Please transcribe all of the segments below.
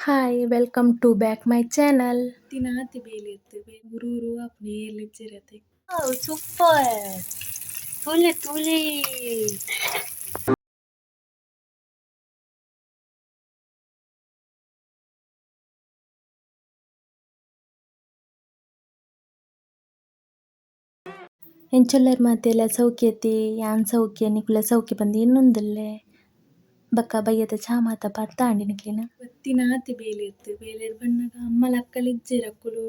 Hi welcome to back my channel. ತಿನಾತಿ ಬೇಲಿರ್ತು ಊರೂರು ಅಪ್ನೆ ಏರ್ಲಿಚ್ಚಿರತ್ತೆ. ಸೂಪರ್ ತುಲೆ ತುಲೆ ಎಂಚೊಲ್ಲರ್ ಮಾತೆಲ್ಲ ಸೌಖ್ಯತಿ ಯಾನ್ ಸೌಖ್ಯ ನಿಕುಲ ಸೌಖ್ಯ ಪಂದ್ ಎನ್ನೊಂದುಲ್ಲೆ ಬಕ್ಕ ಬಯ್ಯದ ಚಾ ಮಾತ ಪಾಡ್ತಾಂಡಿ ನಿಕ್ಲೆನ ತಿನಾತಿ ಬೇಲಿರ್ತು ಬೇಲೆಡ್ ಬನ್ನಗ ಅಮ್ಮಲ ಅಕ್ಕಲಿಜ್ಜೆರ್ ಅಕ್ಕುಲು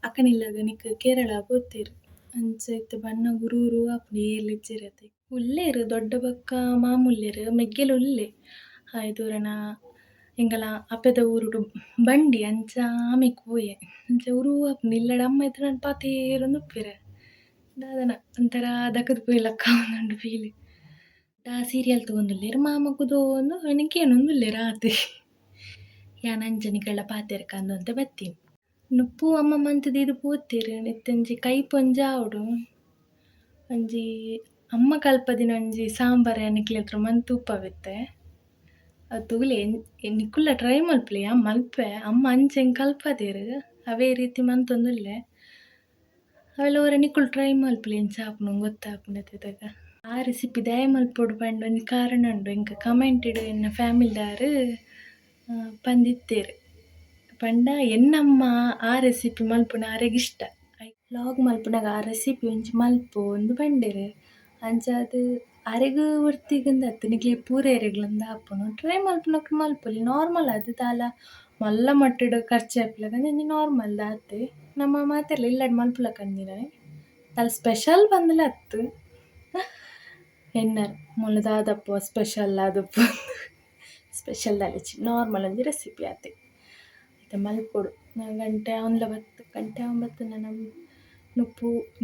ಅಕ್ಕನಿಲ್ಲಗ ನಿಕ್ ಕೇರಳ ಪೋತೆರ್ ಅಂಚ ಇತ್ತೆ ಬನ್ನ ಗುರೂರು ಅಪ್ನೆ ಏರ್ಲಿಚ್ಚಿರತ್ತೆ. ಉಲ್ಲೇರ್ ದೊಡ್ಡ ಬಕ್ಕ ಮಾಮೂಲ್ಯರ್ ಮೆಗ್ಗೆಲ ಉಲ್ಲೆ ಹಾಯ್ ದೂರನ ಎಂಗಲ ಅಪ್ಪೆದ ಊರುಡು ಬಂಡಿ ಅಂಚ ಆಮೆಕ್ ಪೋಯೆ ಅಂಚ ಉರು ಅಪ್ನೆ ಇಲ್ಲಡ ಅಮ್ಮ ಇತ್ತ್ಂಡ ಪಾತೆರೊಂದು ಉಪ್ಪೆರ್ ದಾದನ ಒಂಥರ ದಕದ್ ಪೋಯಿಲಕ್ಕ ಉಂದುಂಡು ಫೀಲ್. ಸೀರಿಯಲ್ ತೂವೊಂದುಲ್ಲೆರ್ ಮಾಮ ಕುದೋಂದು ಎನಕೇನೊಂದುಲ್ಲೆರ್ ಆತೆ ಯಾನ್ ಅಂಚನಿಕಲ್ಡ ಪಾತೆರೆ ಕಂದೊಂತೆ ಬತ್ತಿನಿ. ನುಪ್ಪು ಅಮ್ಮ ಮಂತ್ ದೀದ್ ಪೋತೆರ್ ನೆತ್ತೊಂಜಿ ಕೈಪ್ ಒಂಜಿ ಆವೊಡು ಒಂಜಿ ಅಮ್ಮ ಕಲ್ಪದಿನ ಒಂಜಿ ಸಾಂಬಾರ್ ನಿಕ್ಲೆತ್ರ ಮಂತ್ ಉಪ್ಪವೆತ್ತೆ ಅದು ತುಲೆ ನಿಕುಲ್ಲ ಟ್ರೈ ಮಲ್ಪುಲೆ ಯಾನ್ ಮಲ್ಪೆ ಅಮ್ಮ ಅಂಚ ಎಂಕ್ ಕಲ್ಪದೆರ್ ಅವೇ ರೀತಿ ಮಂತೊಂದುಲ್ಲೆ ಅವೆಲ ಒರ ನಿಕುಲು ಟ್ರೈ ಮಲ್ಪುಲೆ ಎಂಚ ಆಪುಂಡು ಗೊತ್ತಾಪುಂಡತೆದಗ. ಆ ರೆಸಿಪಿ ದಯ ಮಲ್ಪೊಡು ಪಂಡ ಒಂಜಿ ಕಾರಣ ಉಂಡು ಎಂಕ್ ಕಮೆಂಟ್ಡ್ ಎನ್ನ ಫ್ಯಾಮಿಲಿದಾರ್ ಪಂದಿತ್ತೆರ್ ಪಂಡ ಎನ್ನಮ್ಮ ಆ ರೆಸಿಪಿ ಮಲ್ಪುನ ಅರೆಗ್ ಇಷ್ಟ ವ್ಲಾಗ್ ಮಲ್ಪುನಗ ಆ ರೆಸಿಪಿ ಒಂಜಿ ಮಲ್ಪು ಅಂದ್ ಪಂಡೆರ್ ಅಂಚ ಅದ್ ಅರೆಗ್ ಒರ್ತಿಗ್ಂದ್ ಅತ್ ನಿಕ್ಲೆ ಪೂರ ಎರೆಗ್ಲಂದ್ ಆಪುಂಡು ಟ್ರೈ ಮಲ್ಪುನಕ್ಲೆ ಮಲ್ಪೊಲಿ ನಾರ್ಮಲ್ ಅದ್ ದಾಲ ಮಲ್ಲ ಮಟ್ಟಡ್ ಖರ್ಚಾಪುಲಗ ಒಂಜಿ ನಾರ್ಮಲ್ ದಾತೆ ನಮ ಮಾತೆರ್ಲ ಇಲ್ಲಡ್ ಮಲ್ಪುಲಕ ಅಂದಿನ ದಾಲ ಸ್ಪೆಷಲ್ ಪಂದ್ಲ ಅತ್ ಎನ್ನರ್ ಮುಲು ದಾದಪ್ಪು ಸ್ಪೆಷಲ್ ಆದುಪ್ಪು ಸ್ಪೆಷಲ್ ದಾಲೆಚ್ಚಿ ನಾರ್ಮಲ್ ಒಂಜಿ ರೆಸಿಪಿ ಆತೆ ಐತ ಮಲ್ಪೊಡು ಗಂಟೆ ಅವ್ನ್ಲ ಬತ್ತು ಗಂಟೆ ಅವ್ನ್ ಬತ್ತುಂಡ ನಮ್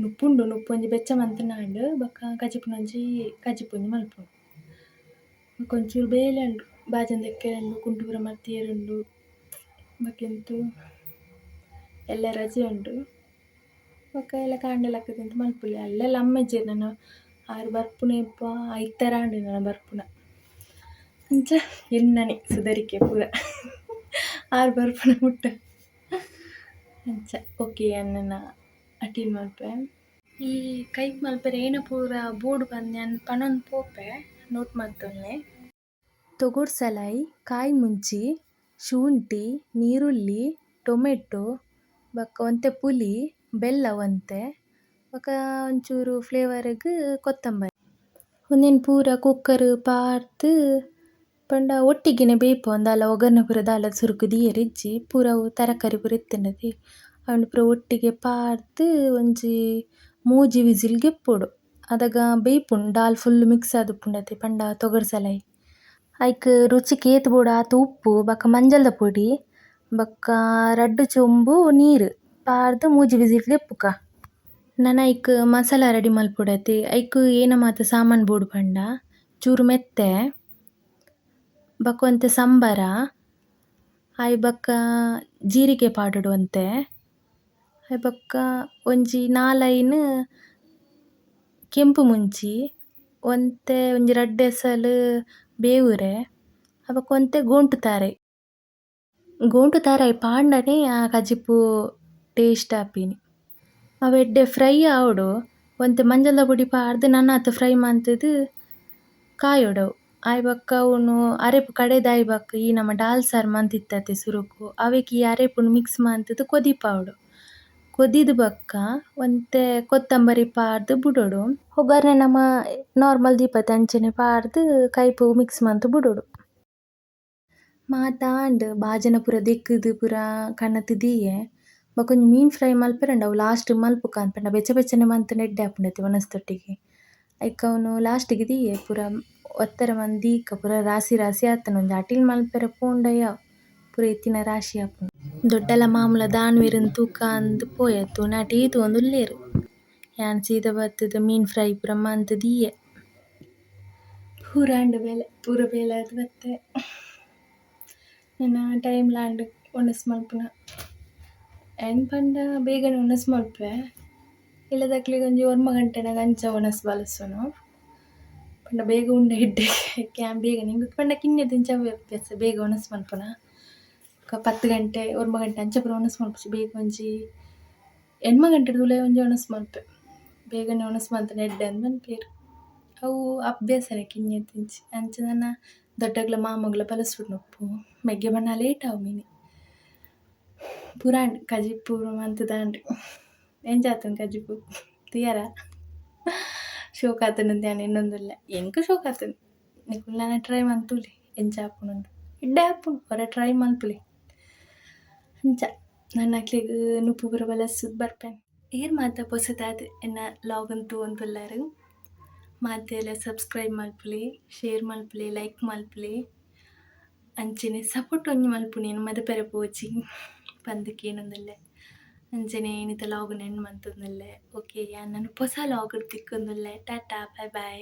ನುಪ್ಪುಂಡು ನುಪ್ಪು ಒಂಜಿ ಬೆಚ್ಚ ಮಂತುನಾಂಡ್ ಬೊಕ್ಕ ಕಜಿಪುನೊಂಜಿ ಕಜಿಪೊಂಜಿ ಮಲ್ಪುಂಡು ಬೊಕ ಒಂಚೂರು ಬೇಲೆ ಉಂಡು ಬಾಜಂದ ಎಕ್ಕೆರೆ ಕುಂಟು ಪೂರ ಮಲ್ತಿಯೆರೆ ಬೊಕೆಂತು ಎಲ್ಲ ರಜೆ ಉಂಡು ಬೊಕ ಎಲ್ಲ ಕಾಂಡೆಲಕ ತಿಂತ ಮಲ್ಪೊಲಿ ಅಲ್ಲೆಲ್ಲ ಅಮ್ಮ ಇಜ್ಜೆರ್ ನನ ಆರು ಬರ್ಪುನ ಇಪ್ಪ ಐತರಾಂಡ್ ನನ ಬರ್ಪುನ ಅಂಚ ಎನ್ನನೆ ಸುದರಿಕೆ ಪೂರ ಆರು ಬರ್ಪುನ ಮುಟ್ಟ ಅಂಚ ಓಕೆ ಅನ್ನನ ಅಟೀನ್ ಮಲ್ಪೆ. ಈ ಕೈಪ್ ಮಲ್ಪೆರೆ ಏನ ಪೂರ ಬೋಡು ಪಂದ್ ಯಾನ್ ಪನೊಂದು ಪೋಪೆ ನೋಟ್ ಮಂತೊಲ್ಲೆ. ತೊಗರ್ ಸಲಾಯ್ ಕಾಯಿ ಮುಂಚಿ ಶುಂಠಿ ನೀರುಳ್ಳಿ ಟೊಮೆಟೊ ಬೊಕ ಒಂತೆ ಪುಲಿ ಬೆಲ್ಲ ಒಂತೆ ಬೊಕ ಒಂಚೂರು ಫ್ಲೇವರ್ಗ್ ಕೊತ್ತಂಬರಿ ಉಂದೆನ್ ಪೂರ ಕುಕ್ಕರ್ ಪಾರ್ದ್ ಪಂಡ ಒಟ್ಟಿಗೆನೆ ಬೇಯ್ಪುಂಡು ದಾಲ ಒಗ್ಗರ್ಣೆ ಪೂರ ದಾಲ ಸುರುಕು ದಿಯೆರೆ ಇಜ್ಜಿ ಪೂರ ಅವು ತರಕಾರಿ ಪೂರ ಇತ್ತೆಂಡತೆ ಅವುಂಡು ಪೂರ ಒಟ್ಟಿಗೆ ಪಾರ್ದ್ ಒಂಜಿ 3 ವಿಸಿಲ್ ಗೆಪ್ಪೊಡು ಅದಾಗ ಬೇಯ್ಪುಂಡು ದಾಲ್ ಫುಲ್ ಮಿಕ್ಸ್ ಆದುಪ್ಪುಂಡತೆ ಪಂಡ ತೊಗರ್ ಸಲಾಯ್ ಐಕ್ ರುಚಿಗ್ ಏತ್ ಬೋಡು ಆತ ಉಪ್ಪು ಬೊಕ ಮಂಜಲ್ದ ಪೊಡಿ ಬೊಕ ರಡ್ಡ್ ಚೊಂಬು ನೀರ್ ಪಾರ್ದ್ 3 ವಿಸಿಲ್ ಗೆಪ್ಪುಕ. ನನ ಐಕ್ ಮಸಾಲ ರೆಡಿ ಮಲ್ಪೊಡತೆ ಐಕ್ ಏನ ಮಾತ ಸಾಮಾನ್ ಬೋಡು ಪಂಡ ಚೂರು ಮೆತ್ತೆ ಬೊಕ ಒಂತೆ ಸಂಬರ ಬೊಕ ಜೀರಿಗೆ ಪಾಡೊಡು ಒಂತೆ ಬೊಕ ಒಂಜಿ 4 ಕೆಂಪು ಮುಂಚಿ ಒಂತೆ ಒಂಜಿ ರಡ್ಡ್ ಎಸಲ್ ಬೇವುರೆ ಬೊಕ ಒಂತೆ ಗೋಂಟು ತಾರಾಯಿ ಪಾಂಡನೆ ಆ ಕಜಿಪು ಟೇಸ್ಟ್ ಆಪಿನಿ. ಅವು ಎಡ್ಡೆ ಫ್ರೈ ಆವೊಡು ಒಂತೆ ಮಂಜಲ್ದ ಪೊಡಿ ಪಾರ್ದ್ ನನಾತ್ ಫ್ರೈ ಮಂತುದು ಕಾಯೊಡು ಬೊಕ ಅವನು ಅರೆಪು ಕಡೆದ ಬೊಕ ಈ ನಮ ದಾಲ್ ಸಾರ್ ಮಂತಿತ್ತತೆ ಸುರುಕು ಅವೆಗ್ ಈ ಅರೆಪುನು ಮಿಕ್ಸ್ ಮಂತುದು ಕೊದಿಪಾವೊಡು ಕೊದಿದ್ ಬೊಕ ಒಂತೆ ಕೊತ್ತಂಬರಿ ಪಾರ್ದ್ ಬುಡೊಡು ಒಗ್ಗರ್ಣೆ ನಮ ನಾರ್ಮಲ್ ದೀಪತಿ ಅಂಚನೆ ಪಾರ್ದ್ ಕೈಪು ಮಿಕ್ಸ್ ಮಂತ್ ಬುಡೊಡು. ಮಾತ ಬಾಜನ ಪೂರ ದೆಕ್ಕುದು ಪೂರ ಕಣತ್ ದಿಯೆ ಬೊಕ ಒಂಜಿ ಮೀನ್ ಫ್ರೈ ಮಲ್ಪೆರಂಡ ಅವು ಲಾಸ್ಟ್ ಮಲ್ಪುಕ ಅಂದ್ ಪಂಡ ಬೆಚ್ಚ ಬೆಚ್ಚನೆ ಮಂತುಂಡ ಎಡ್ಡೆ ಆಪುಂಡತೆ ವನಸ್ತೊಟ್ಟಿಗೆ ಐಕ್ ಅವನು ಲಾಸ್ಟಿಗೆ ದಿಯೆ ಪೂರ ಒತ್ತರ ಮಂತ್ ದೀಕ ಪೂರ ರಾಸಿ ರಾಸಿ ಆತನ ಒಂಜಿ ಅಟಿಲ್ ಮಲ್ಪೆರೆ ಪೋಂಡ ಪೂರ ಇತ್ತಿನ ರಾಶಿ ಆಪುಂಡು. ದೊಡ್ಡಲ ಮಾಮೂಲ ದಾನ್ವೆರ್ನ್ ತೂಕ ಅಂದ್ ಪೋಯೆತ್ತು ನೆಟ ಈ ತೂವೊಂದುಲ್ಲೆರ್ ಯಾನ್ ಸೀದಾ ಬತ್ತುದು ಮೀನ್ ಫ್ರೈ ಪೂರ ಮಂತ್ ದಿಯೆ ಪೂರ ಬೇಲೆ ಆದ್ ಬತ್ತೆ ನನ ಟೈಮ್ ಲಾಂಡ್ ಒನಸ್ ಮಲ್ಪುನ ಏನ್ ಪಂಡ ಬೇಗನೆ ಒನಸ್ ಮಲ್ಪೆ ಇಲ್ಲದಕ್ಲೆಗ್ ಒಂಜಿ 1 ಗಂಟೆನಗ ಅಂಚ ಒನಸ್ ಬಲಸೊನು ಪಂಡ ಬೇಗ ಉಂಡ ಎಡ್ಡೆ ಕ್ಯಾನ್ ಬೇಗನೆ ಇಂಗು ಪಂಡ ಕಿನ್ನెదించ ಅವ್ವೆ ಅಭ್ಯಾಸ ಬೇಗ ಒನಸ್ ಮಲ್ಪುನ 10 ಗಂಟೆ 1 ಗಂಟೆ ಅಂಚ ಪೂರ ಒನಸ್ ಮಲ್ಪುಜಿ. ಬೇಗ ಒಂಜಿ 8 ಗಂಟೆಡ್ ತೂಲೆ ಒಂಜಿ ಒನಸ್ ಮಲ್ಪೆ. ಬೇಗನೆ ಒನಸ್ ಮಲ್ತುಂಡ ಎಡ್ಡೆ ಅಂದ್ ಮನ್ಪೆರ್. ಅವು ಅಭ್ಯಾಸನೆ ಕಿಂಜೆತ್ತಿಂಚಿ. ಅಂಚ ನನ ದೊಡ್ಡಗ್ಲ ಮಾಮಗ್ಲ ಬಲಸುಡ್ನಪ್ಪು ಮೆಗ್ಗೆ ಬನ್ನ ಲೇಟ್ ಆವು ಮೀನೆ. ಪುರಾಂಡ್ ಕಜಿಪ್ಪು ಮಂತುದಾಂಡ್ ಎಂಚಾತುಂಡು ಕಜಿಪ್ಪು ತಿಯರ ಶೋಕ್ ಆತುಂಡು ಧ್ಯಾನ ಇನ್ನೊಂದುಲ್ಲೆ ಎಂಕ್ ಶೋಕ್ ಆತುಂಡು. ನಿಕುಲು ನನ ಟ್ರೈ ಮಂತುಲಿ ಎಂಚಾಪುಂಡುಂದು. ಇಡ್ಡೆ ಆಪುಂಡು ಒರ ಟ್ರೈ ಮಲ್ಪುಲಿ. ಅಂಚ ನನ್ನ ಅಕ್ಲೆಗ್ ನುಪ್ಪು ಪೂರ ಬಲಸುದ್ ಬರ್ಪೆನ್. ಏರ್ ಮಾತ ಪೊಸತಾದ್ ಎನ್ನ ಲಾಗ್ನ್ ತೂವೊಂದುಲ್ಲೆರ್ ಮಾತೆಲ ಸಬ್ಸ್ಕ್ರೈಬ್ ಮಲ್ಪುಲಿ, ಶೇರ್ ಮಲ್ಪುಲಿ, ಲೈಕ್ ಮಲ್ಪುಲಿ. ಅಂಚನೆ ಸಪೋರ್ಟ್ ಒಂಜಿ ಮಲ್ಪುನೇನು ಮದಪೆರೆ ಪೋಜಿ ಪಂದಕೇನೊಂದುಲ್ಲೆ. ಅಂಚನೆ ಏನಿತ ಲಾಗ್ನ್ ಎಂಡ್ ಮಂತೊಂದುಲ್ಲೆ. ಓಕೆ ಯಾನ್ ನನ್ನು ಪೊಸ ಲಾಗ್ ತಿಕ್ಕೊಂದುಲ್ಲೆ. Tata bye by.